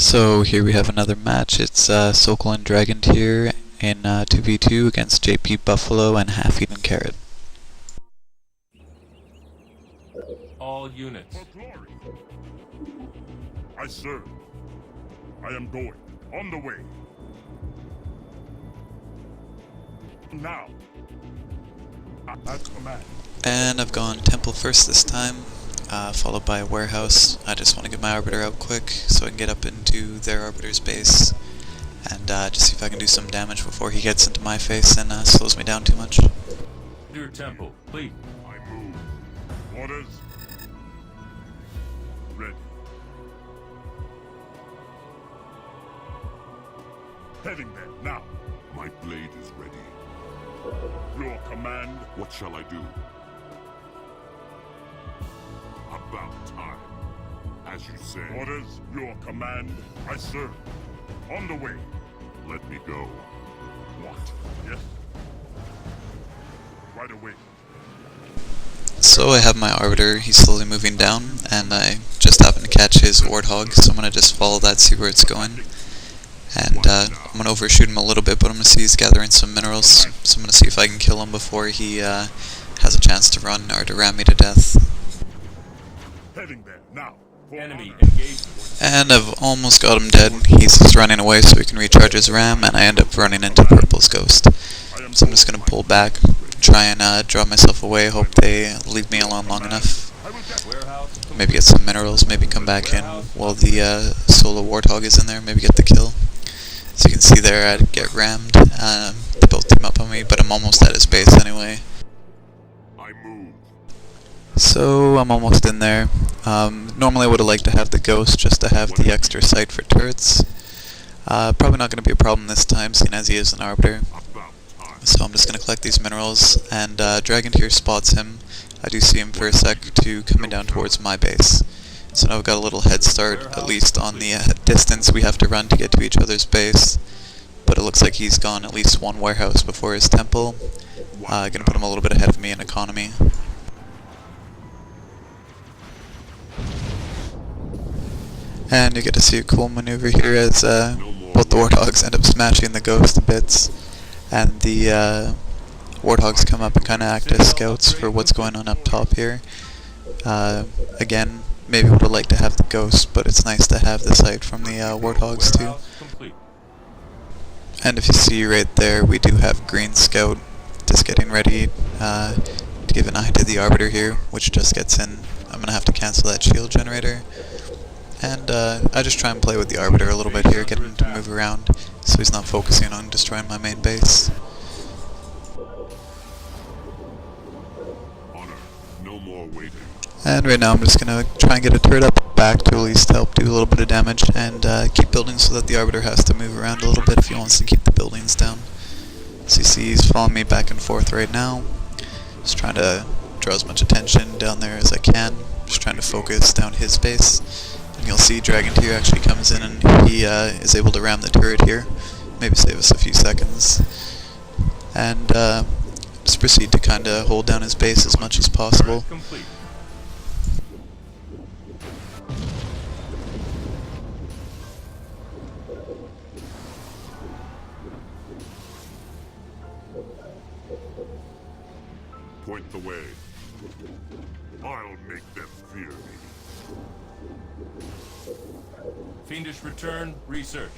So here we have another match. It's Sokyl and Dragontear in 2v2 against JpBuffalo and Halfeatencarrot. All units. For glory. I serve. I am going. On the way. Now. At command. And I've gone Temple first this time, followed by a warehouse. I just want to get my Arbiter out quick so I can get up into their Arbiter's base and just see if I can do some damage before he gets into my face and slows me down too much. Your temple, please. I move. Orders. Ready. Heading there now. My blade is ready. Your command. What shall I do? About time. As you say. Orders. Your command. I serve. On the way. Let me go. What? Yes. Right away. So I have my Arbiter, he's slowly moving down, and I just happen to catch his Warthog, so I'm going to just follow that, see where it's going. And I'm going to overshoot him a little bit, but I'm going to see he's gathering some minerals, so I'm going to see if I can kill him before he has a chance to run or to ram me to death. Heading there now. Enemy engaged. And I've almost got him dead. He's just running away so he can recharge his ram, and I end up running into Purple's ghost. So I'm just going to pull back, try and draw myself away, hope they leave me alone long enough. Maybe get some minerals, maybe come back in while the solo Warthog is in there, maybe get the kill. As you can see there, I get rammed. They both team up on me, but I'm almost at his base anyway. I move. So I'm almost in there. Normally I would have liked to have the ghost just to have the extra sight for turrets. Probably not going to be a problem this time, seeing as he is an Arbiter. About time. So I'm just going to collect these minerals, and Dragontear spots him. I do see him for a sec to coming down towards my base. So now I've got a little head start, at least on the distance we have to run to get to each other's base. But it looks like he's gone at least one warehouse before his temple. Gonna put him a little bit ahead of me in economy. And you get to see a cool maneuver here as both the Warthogs end up smashing the ghost to bits. And the Warthogs come up and kind of act as scouts for what's going on up top here. Again, maybe would have liked to have the ghost, but it's nice to have the sight from the Warthogs too. And if you see right there, we do have Green Scout just getting ready to give an eye to the Arbiter here, which just gets in. I'm going to have to cancel that shield generator. And I just try and play with the Arbiter a little bit here, get him to move around so he's not focusing on destroying my main base. Honor. No more waiting. And right now I'm just going to try and get a turret up back to at least help do a little bit of damage and keep building so that the Arbiter has to move around a little bit if he wants to keep the buildings down. So you see he's following me back and forth right now. Just trying to draw as much attention down there as I can. Just trying to focus down his base. And you'll see Dragontear actually comes in and he is able to ram the turret here. Maybe save us a few seconds. And just proceed to kind of hold down his base as much as possible. Complete. Point the way. I'll make them fear me. Fiendish return, research.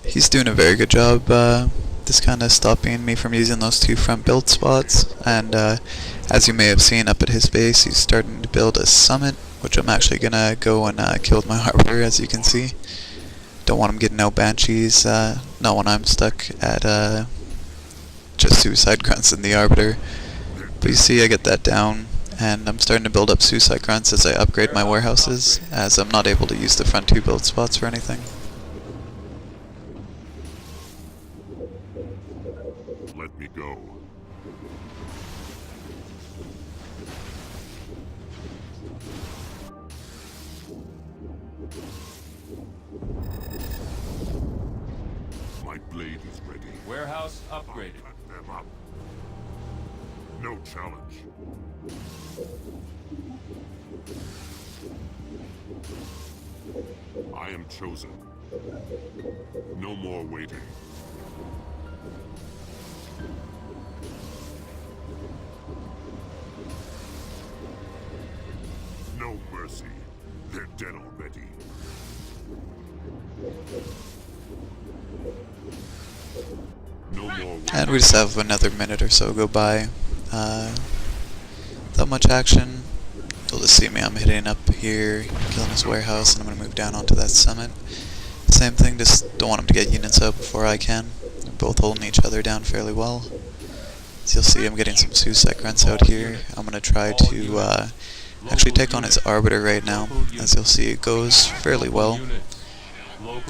He's doing a very good job just kind of stopping me from using those two front build spots, and as you may have seen up at his base, he's starting to build a summit, which I'm actually going to go and kill with my Arbiter, as you can see. Don't want him getting no banshees, not when I'm stuck at just suicide grunts in the Arbiter. But you see I get that down, and I'm starting to build up suicide grunts as I upgrade my warehouses, as I'm not able to use the front two build spots for anything. Let me go. My blade is ready. Warehouse upgraded. Cut them up. No challenge. I am chosen. No more waiting. No mercy. They're dead already. No more waiting. And we just have another minute or so go by. Not much action. You'll just see me, I'm hitting up here, killing his warehouse, and I'm going to move down onto that summit. Same thing, just don't want him to get units out before I can. They're both holding each other down fairly well. So you'll see I'm getting some suicide grunts out here. I'm going to try to actually take on his Arbiter right now. As you'll see, it goes fairly well.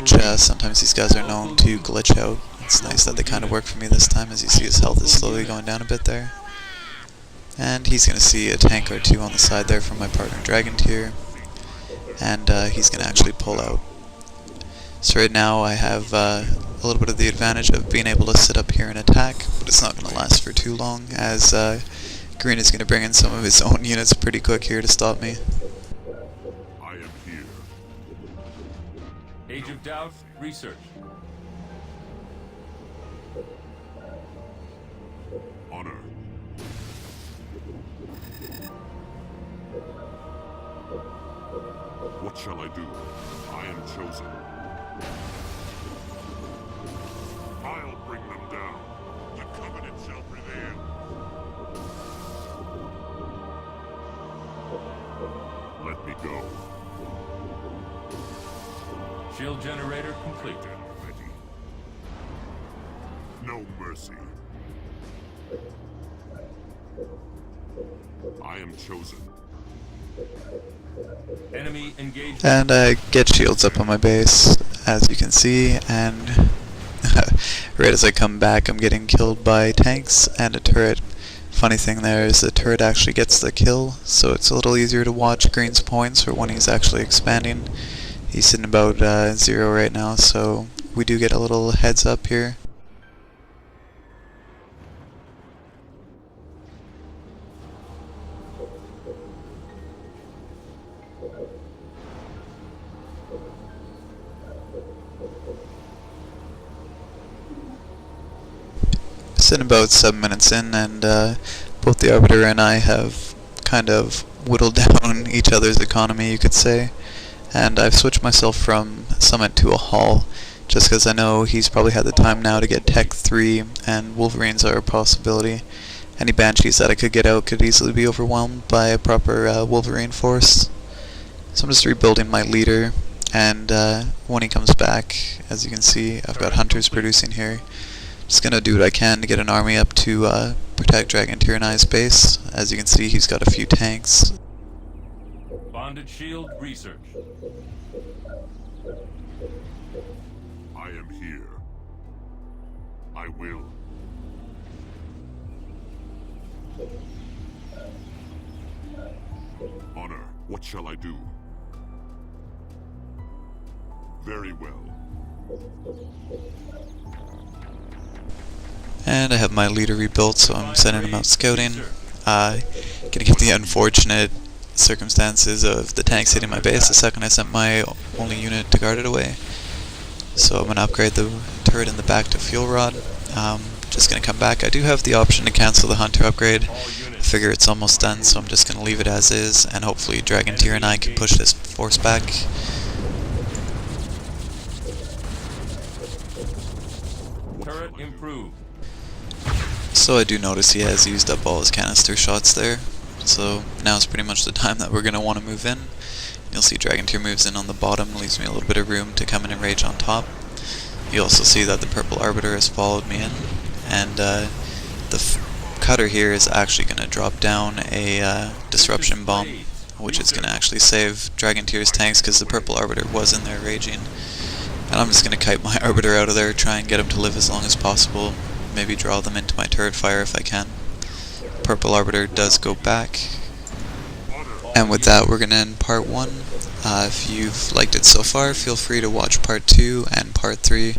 Just sometimes these guys are known to glitch out. It's nice that they kind of work for me this time, as you see his health is slowly going down a bit there. And he's going to see a tank or two on the side there from my partner Dragontear. And he's going to actually pull out. So right now I have a little bit of the advantage of being able to sit up here and attack, but it's not going to last for too long, as Green is going to bring in some of his own units pretty quick here to stop me. I am here. Age of Doubt, research. Honor. What shall I do? I am chosen. I'll bring them down. The Covenant shall prevail. Let me go. Shield generator complete. Dead already. No mercy. I am chosen. Enemy engagement. And I get shields up on my base, as you can see, and right as I come back I'm getting killed by tanks and a turret. Funny thing there is the turret actually gets the kill, so it's a little easier to watch Green's points for when he's actually expanding. He's sitting about 0 right now, so we do get a little heads up here. Sitting about 7 minutes in, and both the Arbiter and I have kind of whittled down each other's economy, you could say. And I've switched myself from Summit to a Hall, just because I know he's probably had the time now to get Tech 3, and Wolverines are a possibility. Any Banshees that I could get out could easily be overwhelmed by a proper Wolverine force. So I'm just rebuilding my leader, and when he comes back, as you can see, I've got Hunters producing here. Just gonna do what I can to get an army up to protect Dragontear86's base. As you can see, he's got a few tanks. Bonded shield research. I am here. I will. Honor, what shall I do? Very well. And I have my leader rebuilt, so I'm sending him out scouting. Gonna get the unfortunate circumstances of the tanks hitting my base the second I sent my only unit to guard it away. So I'm gonna upgrade the turret in the back to fuel rod. Just gonna come back. I do have the option to cancel the Hunter upgrade. I figure it's almost done, so I'm just gonna leave it as is, and hopefully Dragontear and I can push this force back. Turret improved. So I do notice he has used up all his canister shots there. So now is pretty much the time that we're going to want to move in. You'll see Dragontear moves in on the bottom, leaves me a little bit of room to come in and rage on top. You also see that the Purple Arbiter has followed me in, and the cutter here is actually going to drop down a disruption bomb, which is going to actually save Dragontear's tanks because the Purple Arbiter was in there raging. And I'm just going to kite my Arbiter out of there, try and get him to live as long as possible, maybe draw them into my turret fire if I can. Purple Arbiter does go back. And with that, we're going to end part 1. If you've liked it so far, feel free to watch part 2 and part 3.